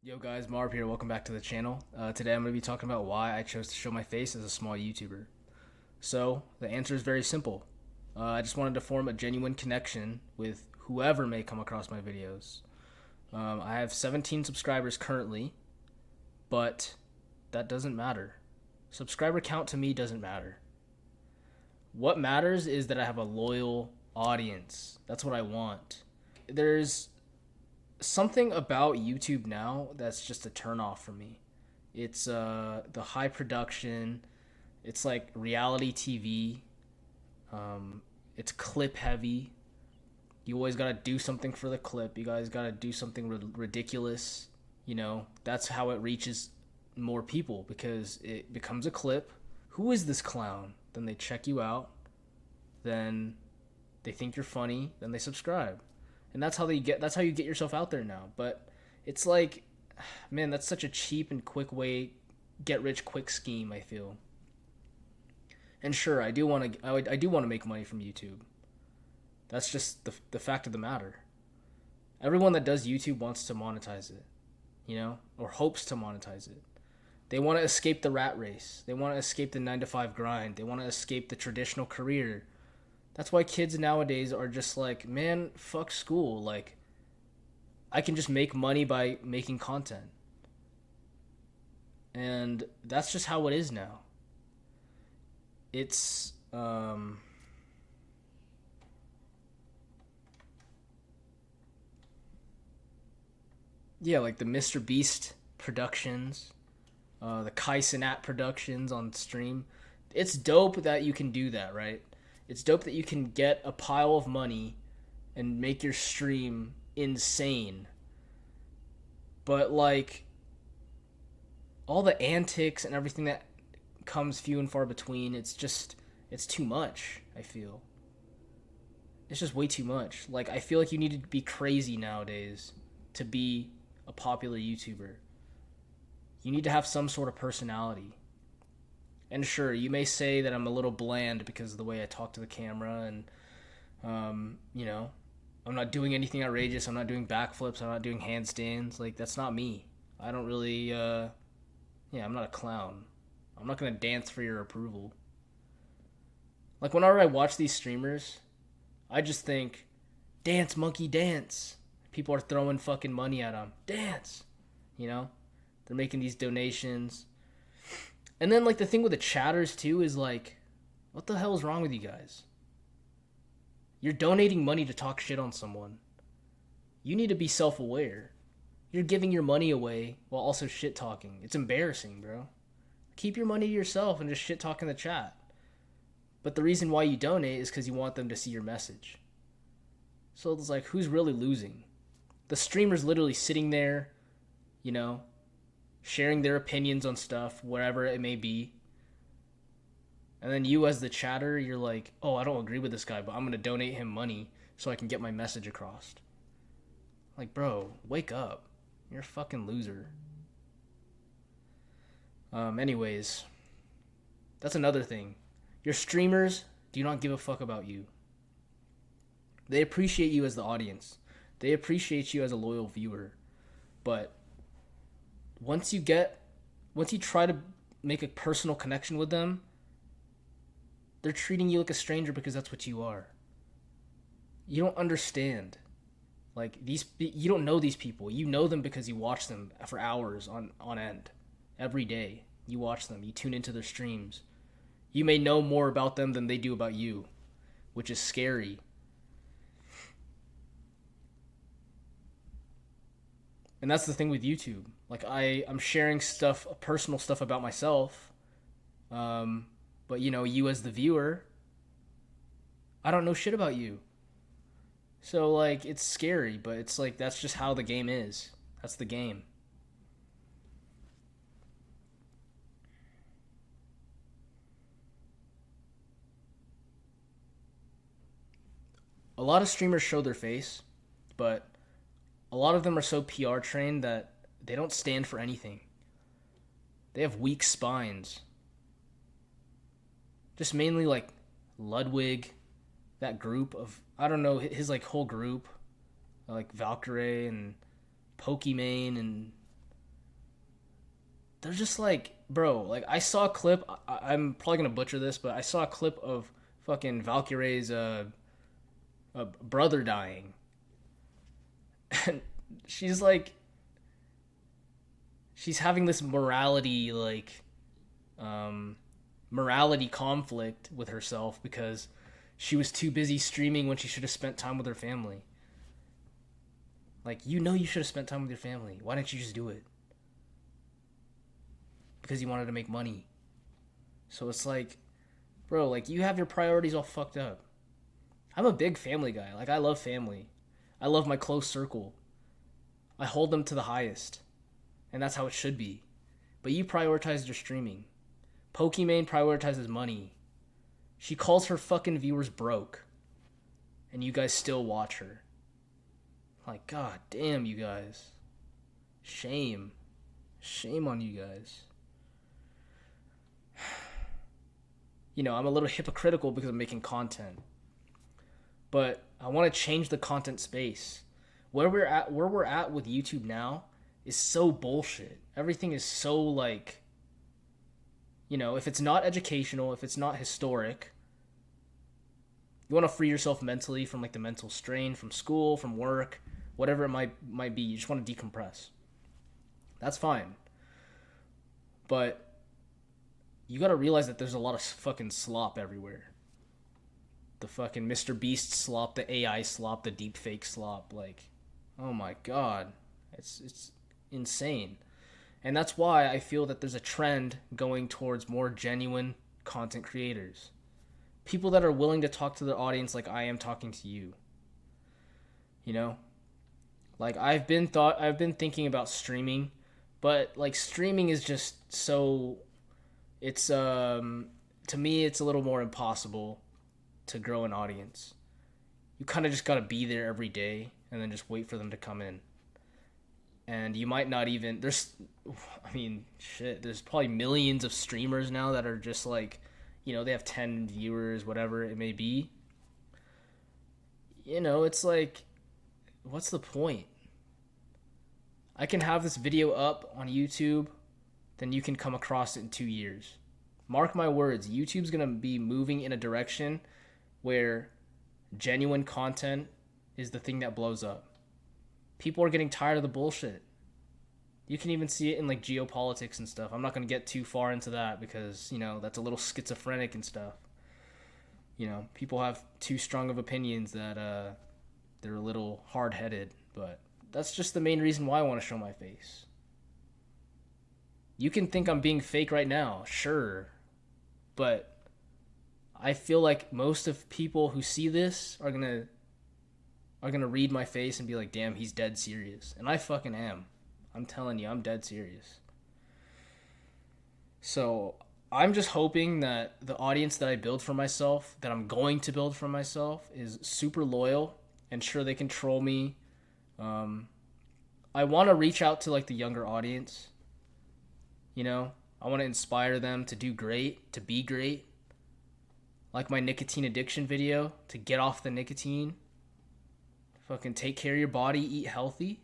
Yo guys, Marv here. Welcome back to the channel. Today I'm going to be talking about why I chose to show my face as a small YouTuber. So, the answer is very simple. I just wanted to form a genuine connection with whoever may come across my videos. I have 17 subscribers currently, but that doesn't matter. Subscriber count to me doesn't matter. What matters is that I have a loyal audience. That's what I want. There's something about YouTube now that's just a turnoff for me. It's the high production. It's like reality TV. It's clip heavy. You always gotta do something for the clip. You guys gotta do something ridiculous. That's how it reaches more people because it becomes a clip. Who is this clown? Then they check you out. Then they think you're funny. Then they subscribe, and that's how you get yourself out there now. But it's like, man, that's such a cheap and quick way, get rich quick scheme, I feel. And sure, I do want to make money from YouTube. That's just the fact of the matter. Everyone that does YouTube wants to monetize it, or hopes to monetize it. They want to escape the rat race. They want to escape the 9 to 5 grind. They want to escape the traditional career. That's why kids nowadays are just like, man, fuck school. Like, I can just make money by making content. And that's just how it is now. It's, yeah, like the Mr. Beast productions, the Kai Cenat productions on stream. It's dope that you can do that, right? It's dope that you can get a pile of money and make your stream insane. But like all the antics and everything that comes few and far between, it's too much, I feel. It's just way too much. Like I feel like you need to be crazy nowadays to be a popular YouTuber. You need to have some sort of personality. And sure, you may say that I'm a little bland because of the way I talk to the camera, and I'm not doing anything outrageous. I'm not doing backflips. I'm not doing handstands. Like that's not me. I don't really. Yeah, I'm not a clown. I'm not gonna dance for your approval. Like whenever I watch these streamers, I just think, dance monkey dance. People are throwing fucking money at them. Dance. You know, they're making these donations. And then like the thing with the chatters too is like, what the hell is wrong with you guys? You're donating money to talk shit on someone. You need to be self-aware. You're giving your money away while also shit talking. It's embarrassing, bro. Keep your money to yourself and just shit talk in the chat. But the reason why you donate is because you want them to see your message. So it's like, who's really losing? The streamer's literally sitting there, you know, sharing their opinions on stuff, wherever it may be. And then you, as the chatter, you're like, oh, I don't agree with this guy, but I'm going to donate him money so I can get my message across. Like, bro, wake up. You're a fucking loser. Anyways, that's another thing. Your streamers do not give a fuck about you. They appreciate you as the audience. They appreciate you as a loyal viewer. But once you try to make a personal connection with them, they're treating you like a stranger because that's what you are. You don't understand. Like you don't know these people. You know them because you watch them for hours on end. Every day, you watch them. You tune into their streams. You may know more about them than they do about you, which is scary. And that's the thing with YouTube. Like I'm sharing stuff, personal stuff about myself. But you as the viewer, I don't know shit about you. So like it's scary, but it's like that's just how the game is. That's the game. A lot of streamers show their face, but a lot of them are so PR trained that they don't stand for anything. They have weak spines. Just mainly like Ludwig, that group of, I don't know, his like whole group, like Valkyrie and Pokimane and they're just like, bro, like I saw a clip. I'm probably gonna butcher this, but I saw a clip of fucking Valkyrie's brother dying, and she's like, she's having this um, morality conflict with herself because she was too busy streaming when she should have spent time with her family. Like, you should have spent time with your family. Why didn't you just do it? Because you wanted to make money. So it's like, bro, like you have your priorities all fucked up. I'm a big family guy. Like I love family. I love my close circle. I hold them to the highest. And that's how it should be. But you prioritized your streaming. Pokimane prioritizes money. She calls her fucking viewers broke. And you guys still watch her. Like, god damn, you guys. Shame. Shame on you guys. You know, I'm a little hypocritical because I'm making content. But I want to change the content space. Where we're at with YouTube now is so bullshit. Everything is so like, you know, if it's not educational, if it's not historic, you want to free yourself mentally from like the mental strain from school, from work, whatever it might be. You just want to decompress. That's fine. But you got to realize that there's a lot of fucking slop everywhere. The fucking Mr. Beast slop, the AI slop, the deepfake slop, like, oh my god. It's insane. And that's why I feel that there's a trend going towards more genuine content creators. People that are willing to talk to their audience like I am talking to you. You know? Like I've been thinking about streaming, but like streaming is just so it's to me it's a little more impossible to grow an audience. You kind of just got to be there every day and then just wait for them to come in. And you might not even there's probably millions of streamers now that are just like, you know, they have 10 viewers, whatever it may be. You know, it's like, what's the point? I can have this video up on YouTube, then you can come across it in 2 years. Mark my words, YouTube's going to be moving in a direction where genuine content is the thing that blows up. People are getting tired of the bullshit. You can even see it in like geopolitics and stuff. I'm not going to get too far into that because, you know, that's a little schizophrenic and stuff. You know, people have too strong of opinions that they're a little hard-headed, but that's just the main reason why I want to show my face. You can think I'm being fake right now, sure, but I feel like most of people who see this are gonna read my face and be like, damn, he's dead serious. And I fucking am. I'm telling you, I'm dead serious. So I'm just hoping that the audience that I build for myself, that I'm going to build for myself, is super loyal and sure they can troll me. I want to reach out to like the younger audience. You know, I want to inspire them to do great, to be great. Like my nicotine addiction video, to get off the nicotine. Fucking take care of your body, eat healthy,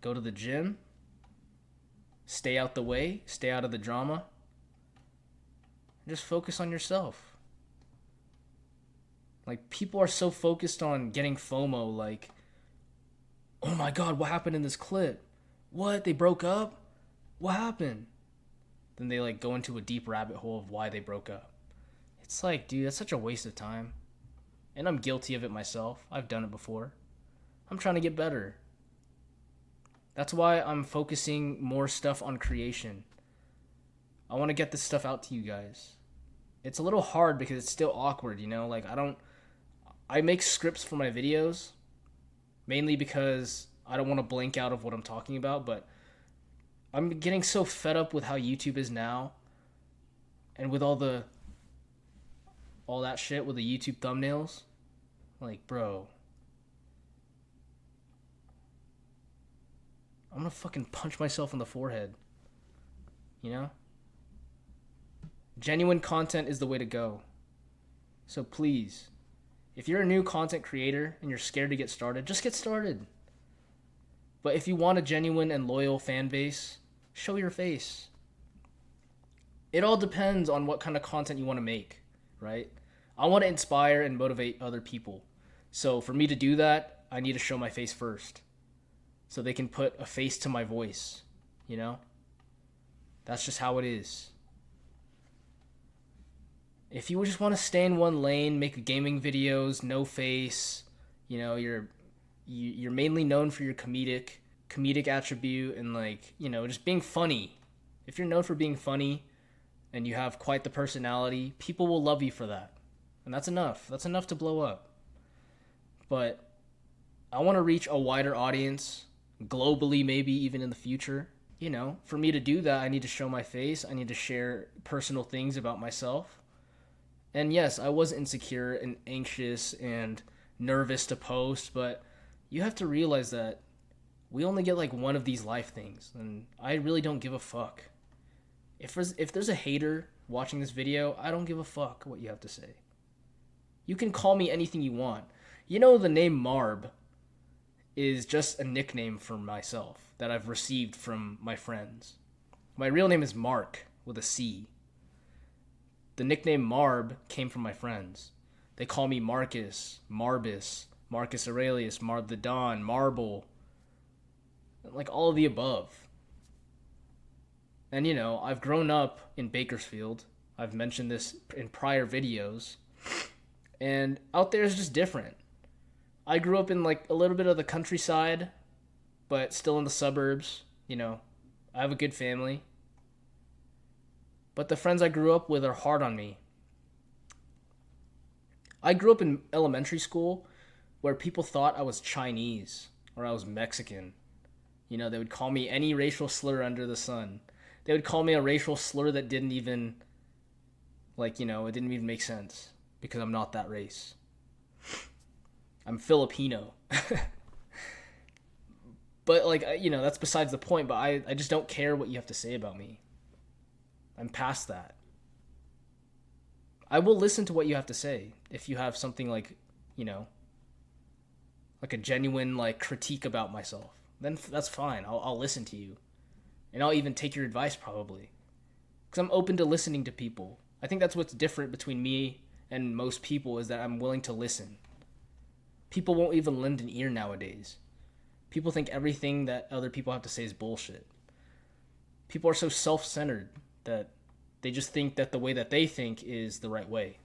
go to the gym, stay out the way, stay out of the drama. Just focus on yourself. Like, people are so focused on getting FOMO, like, oh my god, what happened in this clip? What? They broke up? What happened? Then they like go into a deep rabbit hole of why they broke up. It's like, dude, that's such a waste of time. And I'm guilty of it myself. I've done it before. I'm trying to get better. That's why I'm focusing more stuff on creation. I want to get this stuff out to you guys. It's a little hard because it's still awkward, you know? Like, I make scripts for my videos, mainly because I don't want to blank out of what I'm talking about, but I'm getting so fed up with how YouTube is now, and with all that shit with the YouTube thumbnails. Like, bro, I'm gonna fucking punch myself in the forehead. You know? Genuine content is the way to go. So please, if you're a new content creator and you're scared to get started, just get started. But if you want a genuine and loyal fan base, show your face. It all depends on what kind of content you want to make, right? I want to inspire and motivate other people. So for me to do that, I need to show my face first so they can put a face to my voice, you know? That's just how it is. If you just want to stay in one lane, make gaming videos, no face, you're mainly known for your comedic attribute and like, just being funny. If you're known for being funny and you have quite the personality, people will love you for that. And that's enough. That's enough to blow up. But I want to reach a wider audience, globally maybe even in the future. For me to do that, I need to show my face. I need to share personal things about myself. And yes, I was insecure and anxious and nervous to post, but you have to realize that we only get like one of these life things, and I really don't give a fuck. If there's a hater watching this video, I don't give a fuck what you have to say. You can call me anything you want. The name Marb is just a nickname for myself that I've received from my friends. My real name is Mark with a C. The nickname Marb came from my friends. They call me Marcus, Marbus, Marcus Aurelius, Marb the Don, Marble, like all of the above. And I've grown up in Bakersfield. I've mentioned this in prior videos. And out there is just different. I grew up in like a little bit of the countryside, but still in the suburbs. I have a good family. But the friends I grew up with are hard on me. I grew up in elementary school where people thought I was Chinese or I was Mexican. They would call me any racial slur under the sun. They would call me a racial slur that didn't even, it didn't even make sense because I'm not that race. I'm Filipino. But, that's besides the point, but I just don't care what you have to say about me. I'm past that. I will listen to what you have to say if you have something like a genuine, critique about myself. Then that's fine. I'll listen to you. And I'll even take your advice probably. Because I'm open to listening to people. I think that's what's different between me and most people is that I'm willing to listen. People won't even lend an ear nowadays. People think everything that other people have to say is bullshit. People are so self-centered that they just think that the way that they think is the right way.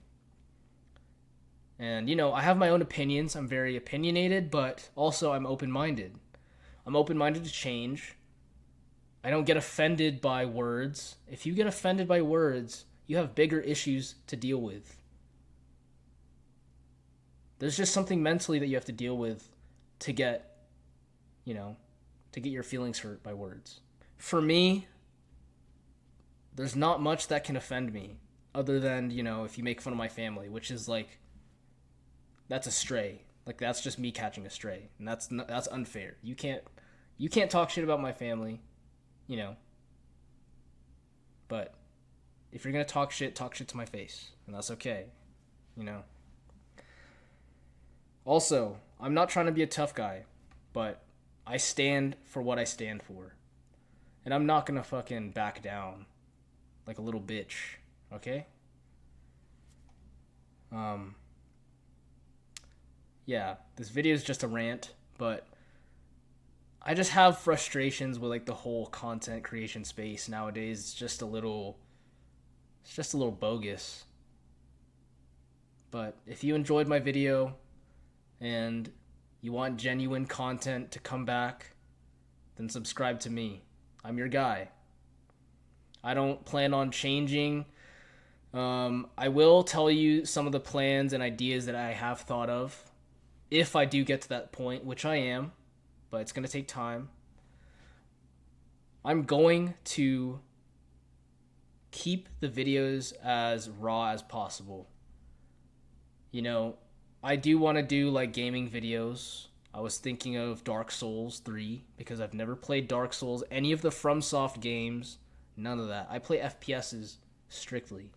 And, I have my own opinions. I'm very opinionated, but also I'm open-minded. I'm open-minded to change. I don't get offended by words. If you get offended by words, you have bigger issues to deal with. There's just something mentally that you have to deal with to get your feelings hurt by words. For me, there's not much that can offend me other than, if you make fun of my family, which is that's a stray. That's just me catching a stray. And that's unfair. You can't talk shit about my family, But if you're going to talk shit to my face. And that's okay, Also, I'm not trying to be a tough guy, but I stand for what I stand for. And I'm not going to fucking back down like a little bitch, okay? Yeah, this video is just a rant, but I just have frustrations with the whole content creation space nowadays. It's just a little bogus. But if you enjoyed my video and you want genuine content to come back, then subscribe to me. I'm your guy. I don't plan on changing. I will tell you some of the plans and ideas that I have thought of if I do get to that point, which I am, but it's going to take time. I'm going to keep the videos as raw as possible. I do want to do gaming videos. I was thinking of Dark Souls 3 because I've never played Dark Souls, any of the FromSoft games, none of that. I play FPSs strictly.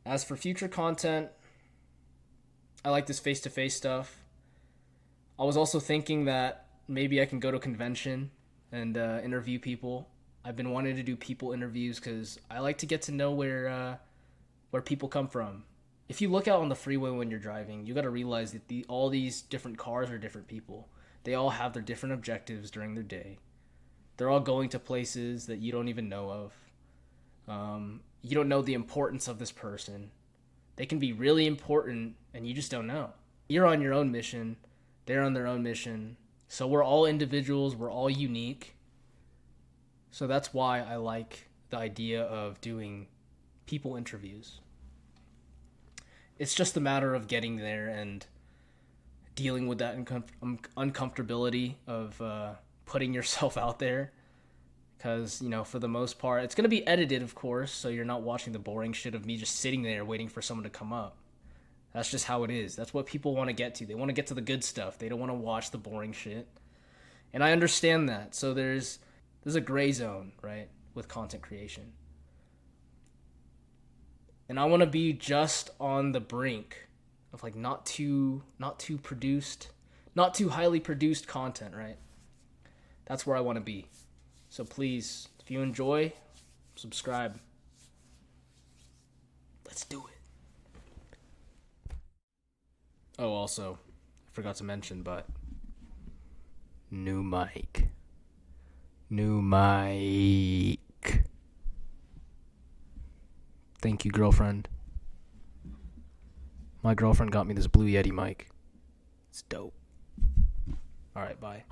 As for future content, I like this face-to-face stuff. I was also thinking that maybe I can go to a convention and interview people I've been wanting to do people interviews because I like to get to know where people come from. If you look out on the freeway when you're driving, you got to realize that all these different cars are different people. They all have their different objectives during their day. They're all going to places that you don't even know of. You don't know the importance of this person. They can be really important and you just don't know. You're on your own mission. They're on their own mission. So we're all individuals. We're all unique. So that's why I like the idea of doing people interviews. It's just a matter of getting there and dealing with that uncomfortability of putting yourself out there. Because, for the most part, it's going to be edited, of course, so you're not watching the boring shit of me just sitting there waiting for someone to come up. That's just how it is. That's what people want to get to. They want to get to the good stuff. They don't want to watch the boring shit. And I understand that. So there's a gray zone, right, with content creation. And I want to be just on the brink of like not too highly produced content, right? That's where I want to be. So please, if you enjoy, subscribe. Let's do it. Oh, also, I forgot to mention, but new mic. Thank you, girlfriend. My girlfriend got me this Blue Yeti mic. It's dope. All right, bye.